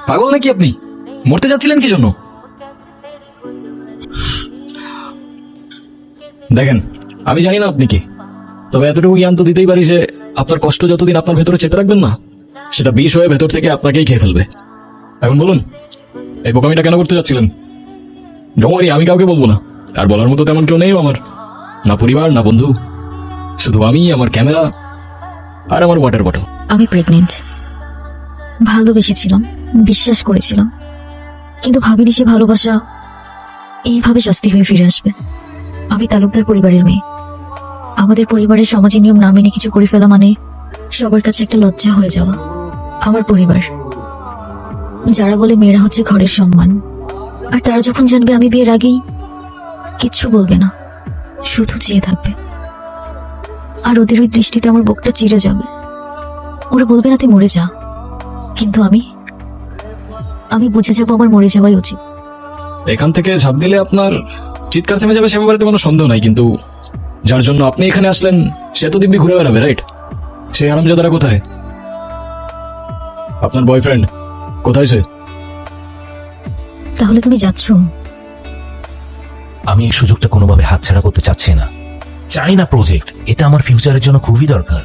পাগল নাকি আপনি? মরতে যাচ্ছিলেন কি জন্য? দেখেন, আমি জানি না আপনি কি, তবে এতটুকু জ্ঞান তো দিতেই পারি যে আপনার কষ্ট যতদিন আপনার ভেতরে চেপে রাখবেন না, সেটা বিষ হয়ে ভেতর থেকে আপনাকেই খেয়ে ফেলবে। এখন বলুন, এই বোকামিটা কেন করতে যাচ্ছিলেন? ডোমারি, আমি কাউকে বলবো না, আর বলার মতো তেমন কেউ নেই আমার, না পরিবার না বন্ধু, শুধু আমি, আমার ক্যামেরা আর আমার ওয়াটার বটল। আমি প্রেগনেন্ট। ভালোবেসেছিলাম, বিশ্বাস করেছিলাম, কিন্তু ভাবিনি সে ভালোবাসা এইভাবে শাস্তি হয়ে ফিরে আসবে। আমি তালুকদার পরিবারের মেয়ে। আমাদের পরিবারের সমাজের নিয়ম না মেনে কিছু করে ফেলা মানে সবার কাছে একটা লজ্জা হয়ে যাওয়া। আমার পরিবার, যারা বলে মেয়েরা হচ্ছে ঘরের সম্মান, আর তারা যখন জানবে আমি বিয়ের আগেই, কিচ্ছু বলবে না, শুধু চেয়ে থাকবে। আর ওদের ওই দৃষ্টিতে আমার বুকটা চিড়ে যাবে। ওরা বলবে না তুই মরে যা, কিন্তু আমি বুঝে যাবো আমার মরে যাওয়াই উচিত। এখান থেকে ঝাঁপ দিলে আপনার চিৎকার থেমে যাবে সে ব্যাপারে তো কোনো সন্দেহ নাই, কিন্তু যার জন্য আপনি এখানে আসলেন সে তো দিব্যি ঘুরে বেড়াবে, রাইট? সেই হারামজাদারা কোথায়? আপনার বয়ফ্রেন্ড কোথায় সে? তাহলে তুমি যাচ্ছ? আমি এই সুযোগটা কোনোভাবে হাতছাড়া করতে চাচ্ছি না। চাই না প্রজেক্ট, এটা আমার ফিউচারের জন্য খুবই দরকার।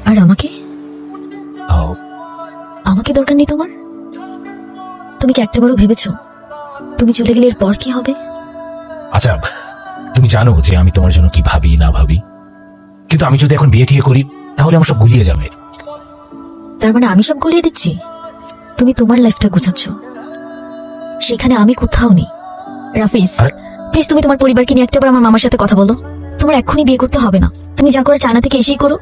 আর আমাকে? ও, আমাকে দরকার নেই তোমার? তুমি কি একটাবারও ভেবেছো তুমি চলে গেলে এরপর কি হবে? আচ্ছা, তুমি জানো যে আমি তোমার জন্য কি ভাবি না ভাবি, কিন্তু আমি যদি এখন বিয়ে টিয়ে করি তাহলে আমার সব গুলিয়ে যাবে। তার মানে আমি সব গুলিয়ে দিচ্ছি? তুমি তোমার লাইফটা গুছাচ্ছ, সেখানে আমি কোথাও নেই। রাফিজ, প্লিজ তুমি তোমার পরিবারকে নিয়ে একটাবার আমার মামার সাথে কথা বলো। তোমার এক্ষুনি বিয়ে করতে হবে না, তুমি যা করে চায়না থেকে এসেই করো।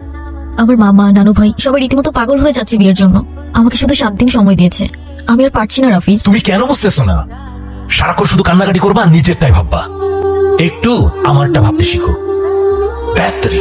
আমার মামা, নানু ভাই সবাই রীতিমতো পাগল হয়ে যাচ্ছে বিয়ের জন্য। আমাকে শুধু 7 দিন সময় দিয়েছে, আমি আর পারছি না। রাফিজ, তুমি কেন বুঝতেছো না? সারাক্ষণ শুধু কান্নাকাটি করবা, নিজেরটাই ভাববা। একটু আমারটা ভাবতে শিখো। ব্যাটারি